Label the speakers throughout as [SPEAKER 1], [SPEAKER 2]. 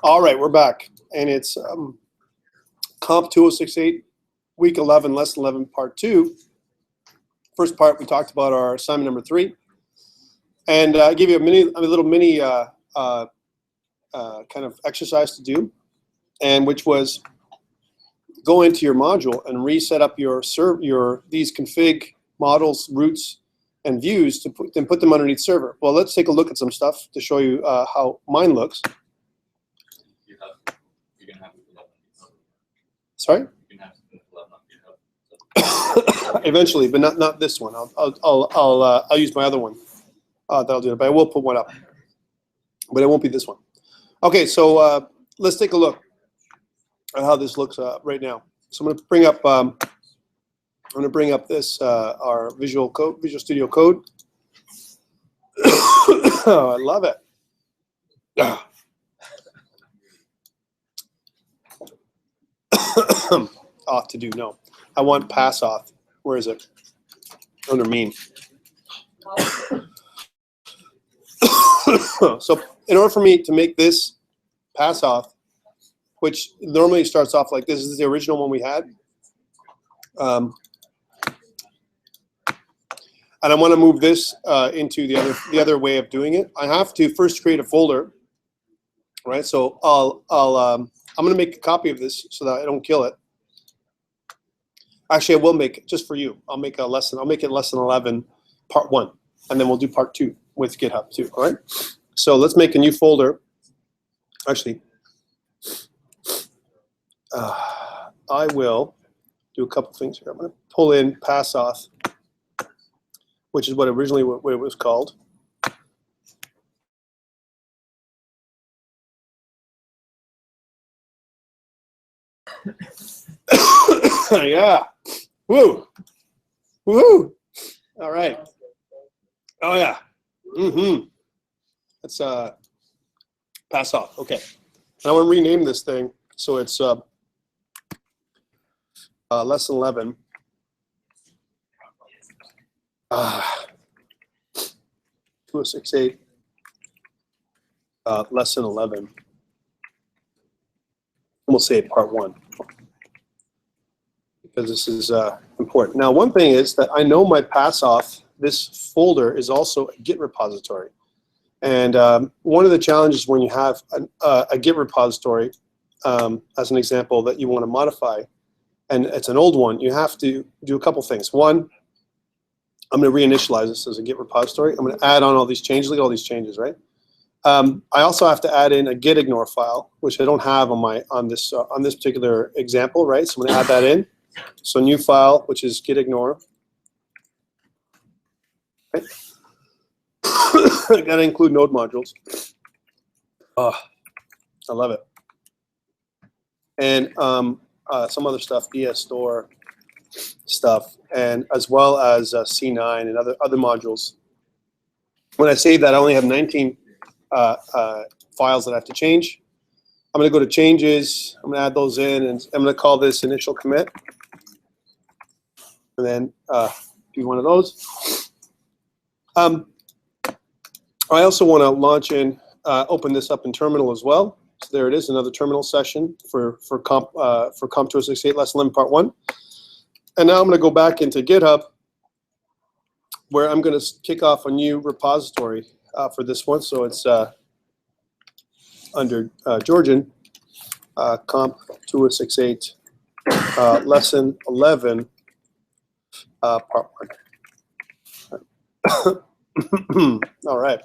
[SPEAKER 1] All right, we're back, and it's COMP2068, week 11, lesson 11, part 2. First part, we talked about our assignment number 3, and I gave you a little mini kind of exercise to do, and which was go into your module and reset up these config models, routes, and views to put them underneath server. Well, let's take a look at some stuff to show you how mine looks. Sorry? Eventually, but not this one. I'll use my other one. That'll do it. But I will put one up. But it won't be this one. Okay, so let's take a look at how this looks right now. So I'm going to bring up this our Visual Studio Code. Oh, I love it. Off to do, no. I want pass off. Where is it? Under mean. So in order for me to make this pass off, which normally starts off like this is the original one we had. And I want to move this into the other way of doing it. I have to first create a folder, right? So I'm going to make a copy of this so that I don't kill it. Actually, I will make it just for you. I'll make a lesson. I'll make it lesson 11, part 1, and then we'll do part 2 with GitHub too. All right. So let's make a new folder. Actually, I will do a couple things here. I'm going to pull in pass off, which is what originally what it was called. Yeah. Woo. Woo. All right. Oh yeah. Let's pass off. Okay. And I want to rename this thing so it's lesson 11. 2068. Lesson 11. We'll say part 1. Because this is important. Now, one thing is that I know my pass off, this folder is also a Git repository. And one of the challenges when you have a Git repository, as an example, that you want to modify, and it's an old one, you have to do a couple things. One, I'm going to reinitialize this as a Git repository. I'm going to add on all these changes. Look at all these changes, right? I also have to add in a git ignore file, which I don't have on this particular example, right? So I'm going to add that in. So new file, which is git ignore. Right. I got to include node modules. Oh, I love it. And some other stuff, ES store stuff, and as well as C9 and other modules. When I save that, I only have 19 files that I have to change. I'm going to go to changes. I'm going to add those in, and I'm going to call this initial commit. And then do one of those. I also want to launch in, open this up in terminal as well. So there it is, another terminal session for COMP2068 lesson 11 part 1. And now I'm going to go back into GitHub, where I'm going to kick off a new repository for this one. So it's under Georgian, COMP2068 lesson 11. Part 1. All right.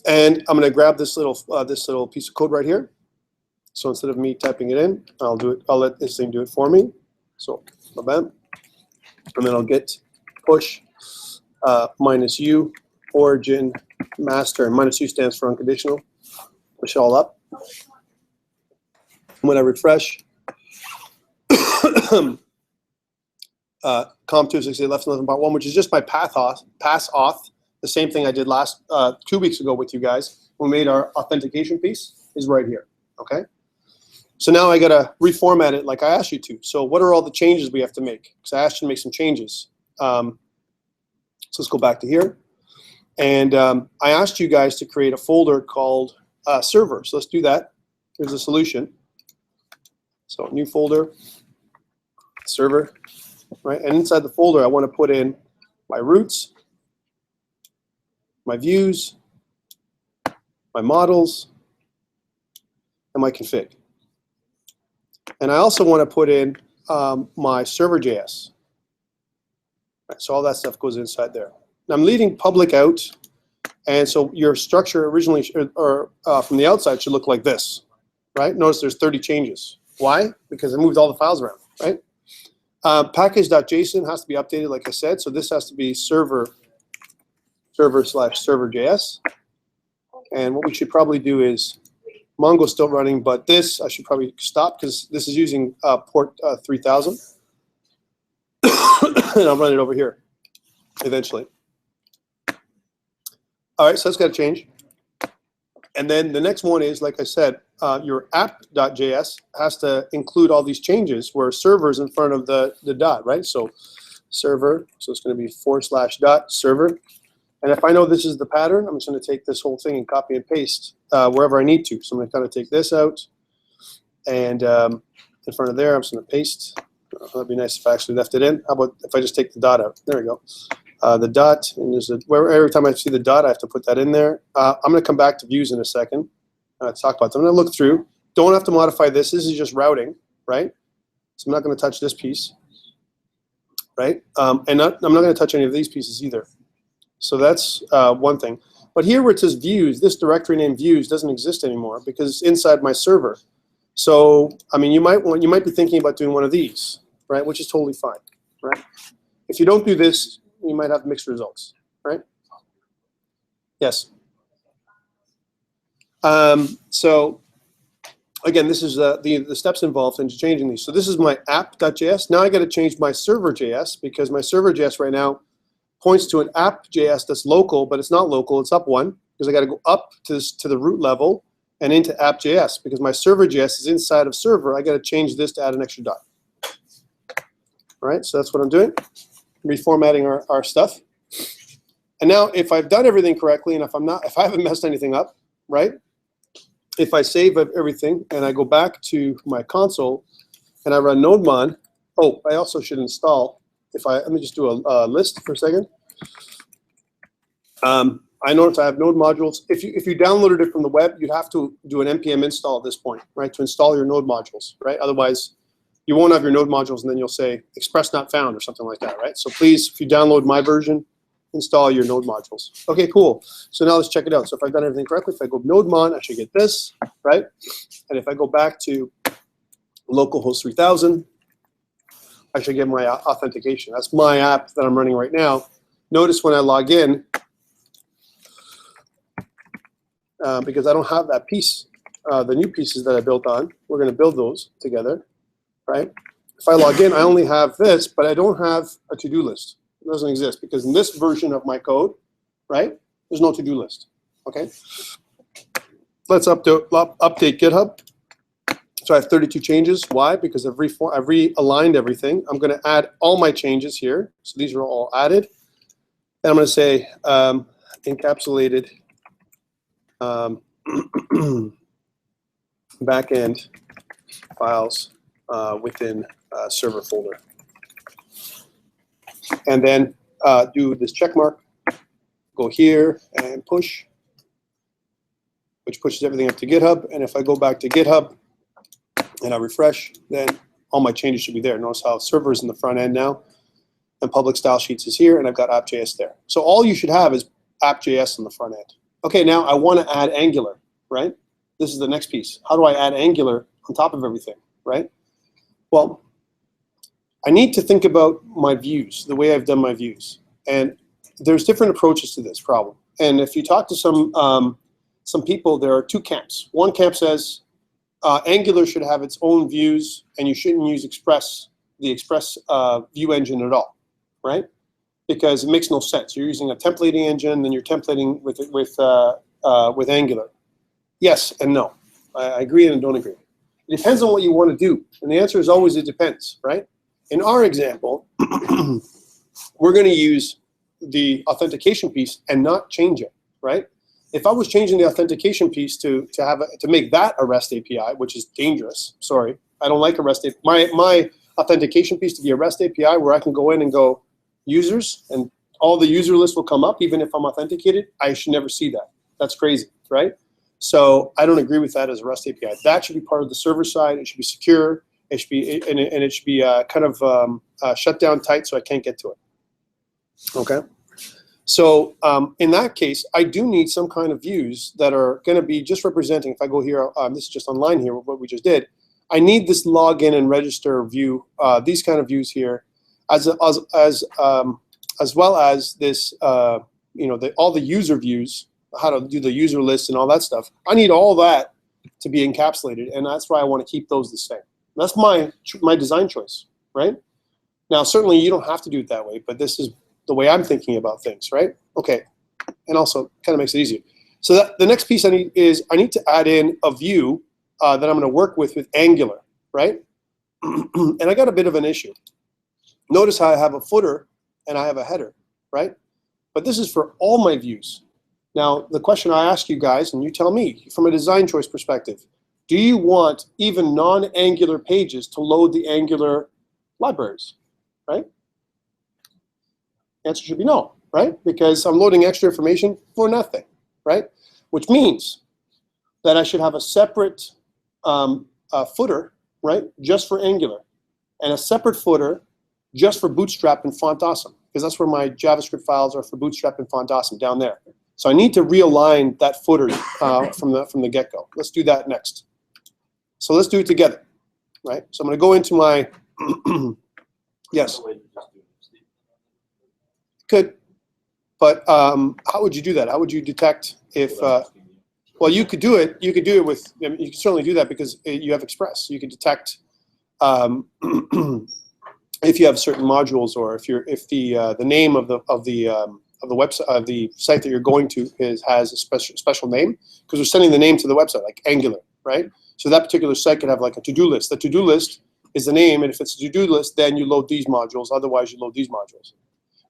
[SPEAKER 1] And I'm going to grab this little piece of code right here. So instead of me typing it in, I'll do it. I'll let this thing do it for me. So bam, and then I'll get push -u origin master, and -u stands for unconditional. Push all up. When I refresh. COMP2068 lesson 11 part 1, which is just my pass off, the same thing I did 2 weeks ago with you guys. We made our authentication piece is right here. Okay. So now I got to reformat it like I asked you to. So what are all the changes we have to make? Because I asked you to make some changes. So let's go back to here. And I asked you guys to create a folder called server. So let's do that. Here's the solution. So new folder, server, right? And inside the folder, I want to put in my routes, my views, my models, and my config. And I also want to put in my server.js. Right, so all that stuff goes inside there. Now I'm leaving public out, and so your structure originally, from the outside, should look like this, right? Notice there's 30 changes. Why? Because I moved all the files around, right? Package.json has to be updated, like I said. So this has to be server/server.js. And what we should probably do is, Mongo's still running, but this I should probably stop because this is using port 3000. And I'll run it over here eventually. All right, so that's got to change. And then the next one is, like I said, your app.js has to include all these changes where server is in front of the dot, right? So server, so it's going to be / server. And if I know this is the pattern, I'm just going to take this whole thing and copy and paste wherever I need to. So I'm going to kind of take this out, and in front of there, I'm just going to paste. That'd be nice if I actually left it in. How about if I just take the dot out? There we go. The dot, and there's every time I see the dot, I have to put that in there. I'm going to come back to views in a second to talk about them. I'm going to look through. Don't have to modify this. This is just routing, right? So I'm not going to touch this piece, right? And I'm not going to touch any of these pieces either. So that's one thing. But here where it says views, this directory named views doesn't exist anymore because it's inside my server. So I mean, you might be thinking about doing one of these, right? Which is totally fine, right? If you don't do this, you might have mixed results, right? Yes. So again, this is the steps involved in changing these. So this is my app.js. Now I got to change my server.js because my server.js right now points to an app.js that's local, but it's not local. It's up one because I got to go up to the root level and into app.js because my server.js is inside of server. I got to change this to add an extra dot. All right, so that's what I'm doing. Reformatting our stuff. And now if I've done everything correctly and if I haven't messed anything up, right? If I save everything and I go back to my console and I run nodemon, oh, I also should install, let me just do a list for a second. I notice I have node modules. If you downloaded it from the web, you'd have to do an npm install at this point, right, to install your node modules, right? Otherwise, you won't have your node modules, and then you'll say express not found or something like that, right? So please, if you download my version, install your node modules. Okay, cool. So now let's check it out. So if I've done everything correctly, if I go nodemon, I should get this, right? And if I go back to localhost 3000, I should get my authentication. That's my app that I'm running right now. Notice when I log in, because I don't have that piece, the new pieces that I built on, we're going to build those together, right? If I log in, I only have this, but I don't have a to-do list. It doesn't exist because in this version of my code, right, there's no to-do list, okay? Let's update GitHub. So I have 32 changes. Why? Because I've realigned everything. I'm going to add all my changes here. So these are all added. And I'm going to say encapsulated backend files within server folder. And then do this check mark, go here and push, which pushes everything up to GitHub. And if I go back to GitHub and I refresh, then all my changes should be there. Notice how server is in the front end now, and public style sheets is here, and I've got app.js there. So all you should have is app.js on the front end. Okay, now I want to add Angular, right? This is the next piece. How do I add Angular on top of everything, right? Well, I need to think about my views, the way I've done my views. And there's different approaches to this problem. And if you talk to some people, there are two camps. One camp says Angular should have its own views, and you shouldn't use the Express view engine at all, right? Because it makes no sense. You're using a templating engine, then you're templating with Angular. Yes and no. I agree and don't agree. It depends on what you want to do, and the answer is always it depends, right? In our example, we're going to use the authentication piece and not change it, right? If I was changing the authentication piece to make that a REST API, which is dangerous. Sorry, I don't like a REST API. My authentication piece to be a REST API where I can go in and go users and all the user lists will come up even if I'm authenticated. I should never see that. That's crazy, right? So I don't agree with that as a REST API. That should be part of the server side. It should be secure. It should be and it should be kind of shut down tight so I can't get to it. Okay. So in that case, I do need some kind of views that are going to be just representing. If I go here, this is just online here, what we just did. I need this login and register view, these kind of views here, as well as this, all the user views, how to do the user list and all that stuff. I need all that to be encapsulated, and that's why I want to keep those the same. That's my design choice, right? Now, certainly you don't have to do it that way, but this is the way I'm thinking about things, right? Okay, and also kind of makes it easier. So the next piece I need to add in a view that I'm going to work with Angular, right? And I got a bit of an issue. Notice how I have a footer and I have a header, right? But this is for all my views. Now, the question I ask you guys, and you tell me from a design choice perspective, do you want even non-Angular pages to load the Angular libraries, right? The answer should be no, right? Because I'm loading extra information for nothing, right? Which means that I should have a separate footer, right, just for Angular, and a separate footer just for Bootstrap and Font Awesome, because that's where my JavaScript files are for Bootstrap and Font Awesome down there. So I need to realign that footer from the get-go. Let's do that next. So let's do it together, right? So I'm going to go into my yes. Could, but how would you do that? How would you detect if? Well, you could do it. You could do it with. I mean, you can certainly do that because you have Express. You can detect if you have certain modules, or if the name of the website of the site that you're going to has a special name, because we're sending the name to the website, like Angular, right? So that particular site could have like a to-do list. The to-do list is the name, and if it's a to-do list, then you load these modules. Otherwise, you load these modules.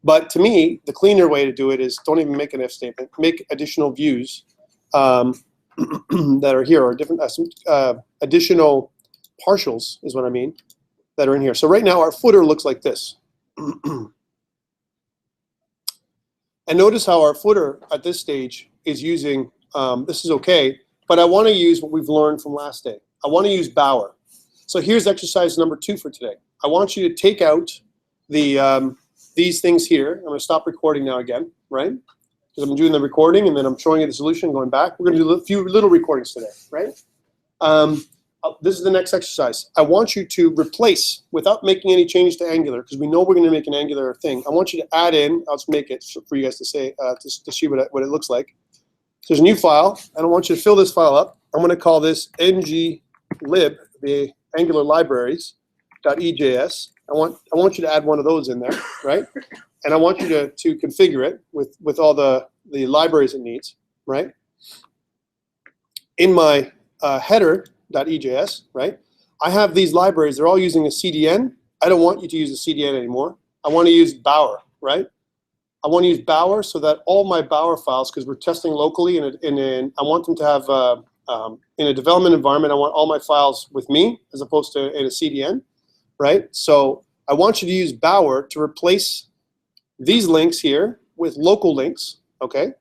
[SPEAKER 1] But to me, the cleaner way to do it is don't even make an if statement. Make additional views that are here, or different additional partials is what I mean, that are in here. So right now, our footer looks like this. And notice how our footer at this stage is using, this is okay, but I want to use what we've learned from last day. I want to use Bower. So here's exercise number 2 for today. I want you to take out the these things here. I'm going to stop recording now again, right? Because I'm doing the recording and then I'm showing you the solution, going back. We're going to do a few little recordings today, right? This is the next exercise. I want you to replace, without making any change to Angular, because we know we're going to make an Angular thing. I want you to add in, I'll just make it for you guys to say, to see what it looks like. So there's a new file, and I want you to fill this file up. I'm going to call this nglib, the Angular libraries.ejs. I want you to add one of those in there, right? And I want you to configure it with all the libraries it needs, right? In my header.ejs, right? I have these libraries. They're all using a CDN. I don't want you to use a CDN anymore. I want to use Bower, right? I want to use Bower so that all my Bower files, because we're testing locally, I want them to have, in a development environment, I want all my files with me as opposed to in a CDN, right? So I want you to use Bower to replace these links here with local links, okay? And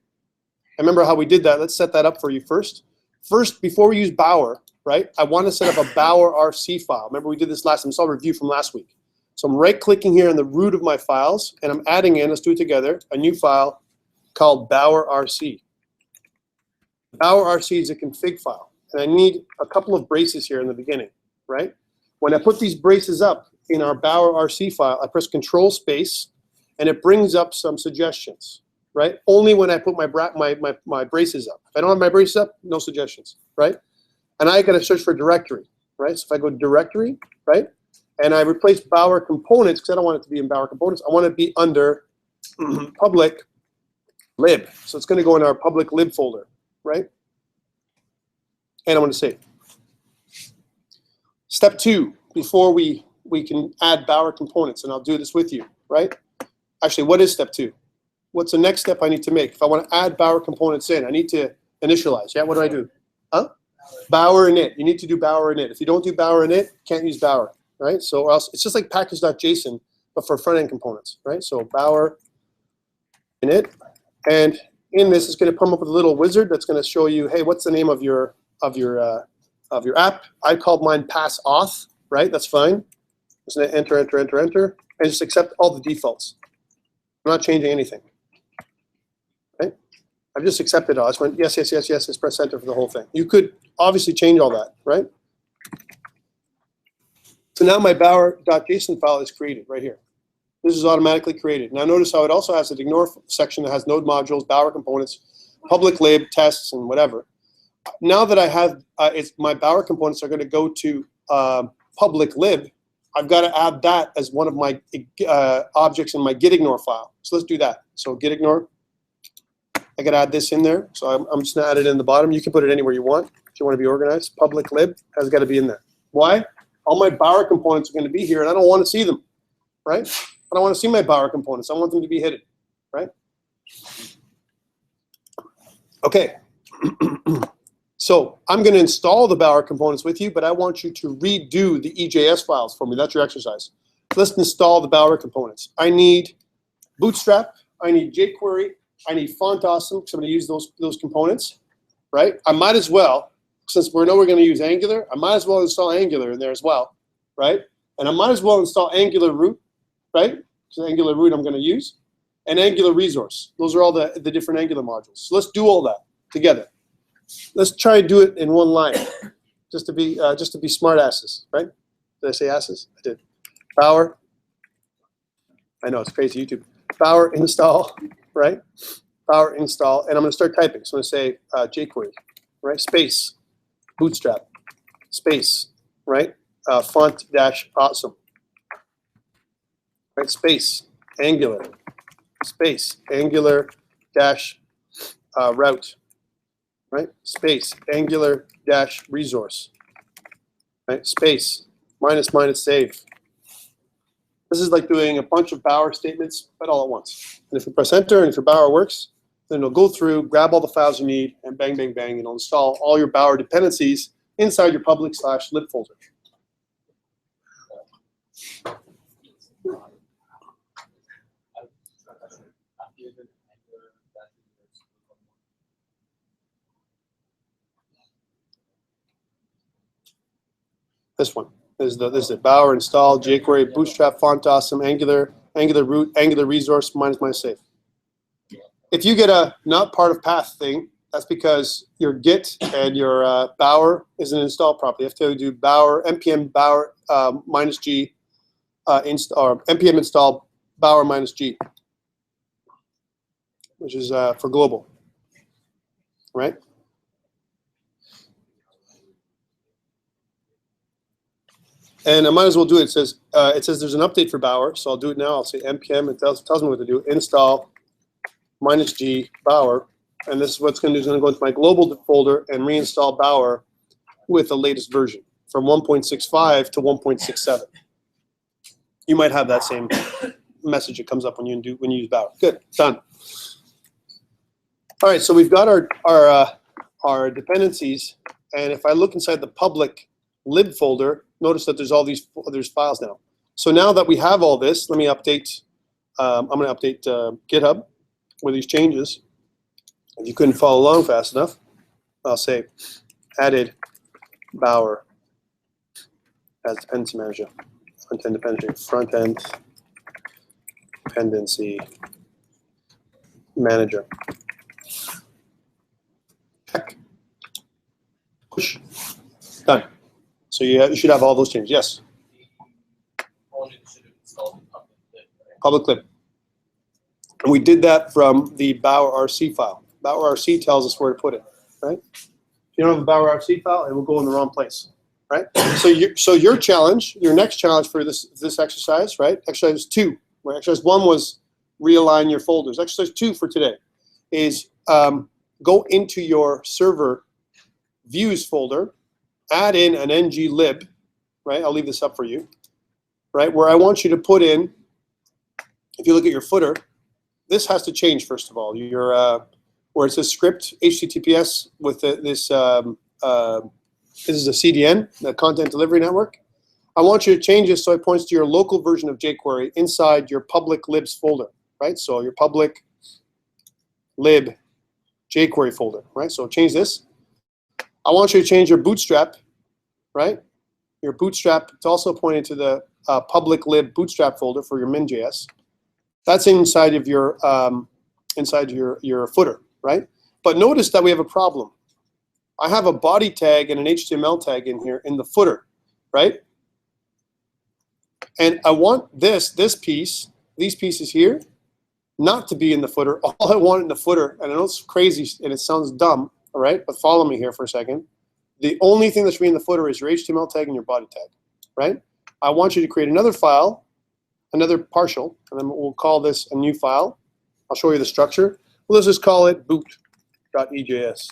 [SPEAKER 1] remember how we did that. Let's set that up for you first. First, before we use Bower, right, I want to set up a Bower RC file. Remember we did this last time. It's all review from last week. So I'm right-clicking here in the root of my files, and I'm adding in, let's do it together, a new file called Bower RC. Bower RC is a config file, and I need a couple of braces here in the beginning, right? When I put these braces up in our Bower RC file, I press Control Space, and it brings up some suggestions, right? Only when I put my braces up. If I don't have my braces up, no suggestions, right? And I got to search for directory, right? So if I go directory, right, and I replace Bower components, because I don't want it to be in Bower components, I want it to be under public lib. So it's going to go in our public lib folder, right? And I'm going to save. Step 2, before we can add Bower components, and I'll do this with you, right? Actually, what is step 2? what's the next step I need to make? If I want to add Bower components in, I need to initialize. Yeah, what do I do? Huh? Bower init. You need to do Bower init. If you don't do Bower init, can't use Bower, right? So else it's just like package.json, but for front end components, right? So Bower init, and in this is going to come up with a little wizard that's going to show you, hey, what's the name of your app? I called mine pass auth, right? That's fine. Just enter, enter, enter, enter, and just accept all the defaults. I'm not changing anything. Right? I've just accepted all. I just went yes, yes, yes, yes. Just press enter for the whole thing. You could obviously change all that, right? So now my bower.json file is created right here. This is automatically created. Now notice how it also has an ignore section that has node modules, Bower components, public lib, tests, and whatever. Now that I have, my Bower components are going to go to public lib, I've got to add that as one of my objects in my gitignore file. So let's do that. So gitignore, I got to add this in there. So I'm just going to add it in the bottom. You can put it anywhere you want if you want to be organized. Public lib has got to be in there. Why? All my Bower components are going to be here, and I don't want to see them, right? I don't want to see my Bower components. I want them to be hidden, right? Okay. So I'm going to install the Bower components with you, but I want you to redo the EJS files for me. That's your exercise. So let's install the Bower components. I need Bootstrap. I need jQuery. I need Font Awesome because I'm going to use those components, right? I might as well, since we know we're going to use Angular, I might as well install Angular in there as well, right? And I might as well install Angular root, right? So Angular root I'm going to use, and Angular resource. Those are all the different Angular modules. So let's do all that together. Let's try to do it in one line, just to be smart asses, right? Did I say asses? I did. Bower. I know it's crazy YouTube. Bower install, right? Bower install, and I'm going to start typing. So I'm going to say jQuery, right? Space, Bootstrap, space, right? Font dash awesome, right? Space, Angular, space, Angular dash route. Right? Space, Angular dash resource. Right? Space, minus, minus, save. This is like doing a bunch of Bower statements, but all at once. And if you press enter and if your Bower works, then it'll go through, grab all the files you need, and bang, bang, bang, and it'll install all your Bower dependencies inside your public/lib folder. This one. This is the Bower install, jQuery, Bootstrap, Font Awesome, Angular, Angular root, Angular resource, minus save. If you get a not part of path thing, that's because your Git and your Bower isn't installed properly. You have to do Bower, npm Bower minus G, or npm install Bower minus G, which is for global, right? And I might as well do it. It says there's an update for Bower, so I'll do it now. I'll say npm. It tells me what to do. Install minus G Bower, and this is what's going to do. Is going to go into my global folder and reinstall Bower with the latest version from 1.65 to 1.67. You might have that same message that comes up when you use Bower. Good, done. All right, so we've got our dependencies, and if I look inside the public lib folder, notice that there's files now. So now that we have all this, let me update. I'm going to update GitHub with these changes. If you couldn't follow along fast enough, I'll say added Bower as dependency manager, front end dependency manager. Check. Push. Done. So you should have all those changes. Yes. Public lib. And we did that from the Bower RC file. Bower RC tells us where to put it, right? If you don't have a Bower RC file, it will go in the wrong place, right? So your challenge, your next challenge for this exercise, right? Exercise 2. Right? Exercise 1 was realign your folders. Exercise 2 for today is go into your server views folder, add in an ng-lib, right? I'll leave this up for you, right? Where I want you to put in, if you look at your footer, this has to change first of all. Your where it says script HTTPS with this is a CDN, the Content Delivery Network. I want you to change this so it points to your local version of jQuery inside your public libs folder, right? So your public lib jQuery folder, right? So change this. I want you to change your bootstrap, right? Your bootstrap, it's also pointing to the public lib bootstrap folder for your min.js. That's inside of your footer, right? But notice that we have a problem. I have a body tag and an HTML tag in here in the footer, right? And I want this piece, these pieces here, not to be in the footer. All I want in the footer, and I know it's crazy and it sounds dumb, all right, but follow me here for a second. The only thing that should be in the footer is your HTML tag and your body tag, right? I want you to create another file, another partial, and then we'll call this a new file. I'll show you the structure. Well, let's just call it boot.ejs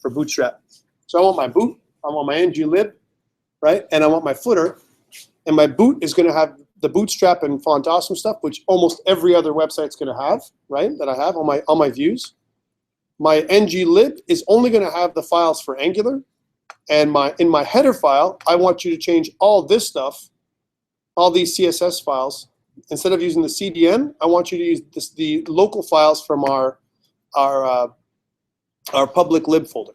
[SPEAKER 1] for bootstrap. So I want my boot, I want my ng-lib, right? And I want my footer. And my boot is going to have the bootstrap and font awesome stuff, which almost every other website's going to have, right? That I have on my views. My ng-lib is only going to have the files for Angular. And in my header file, I want you to change all this stuff, all these CSS files. Instead of using the CDN, I want you to use the local files from our public lib folder.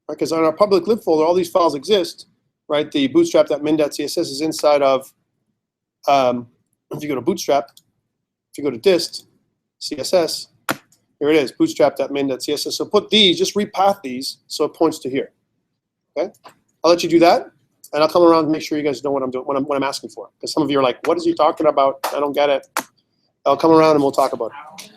[SPEAKER 1] Because on our public lib folder, all these files exist, right? The bootstrap.min.css is inside of, if you go to bootstrap, if you go to dist, CSS, here it is, bootstrap.min.css. So put these, just repath these so it points to here. Okay, I'll let you do that, and I'll come around and make sure you guys know what I'm doing, what I'm asking for. Because some of you are like, "What is he talking about? I don't get it." I'll come around and we'll talk about it.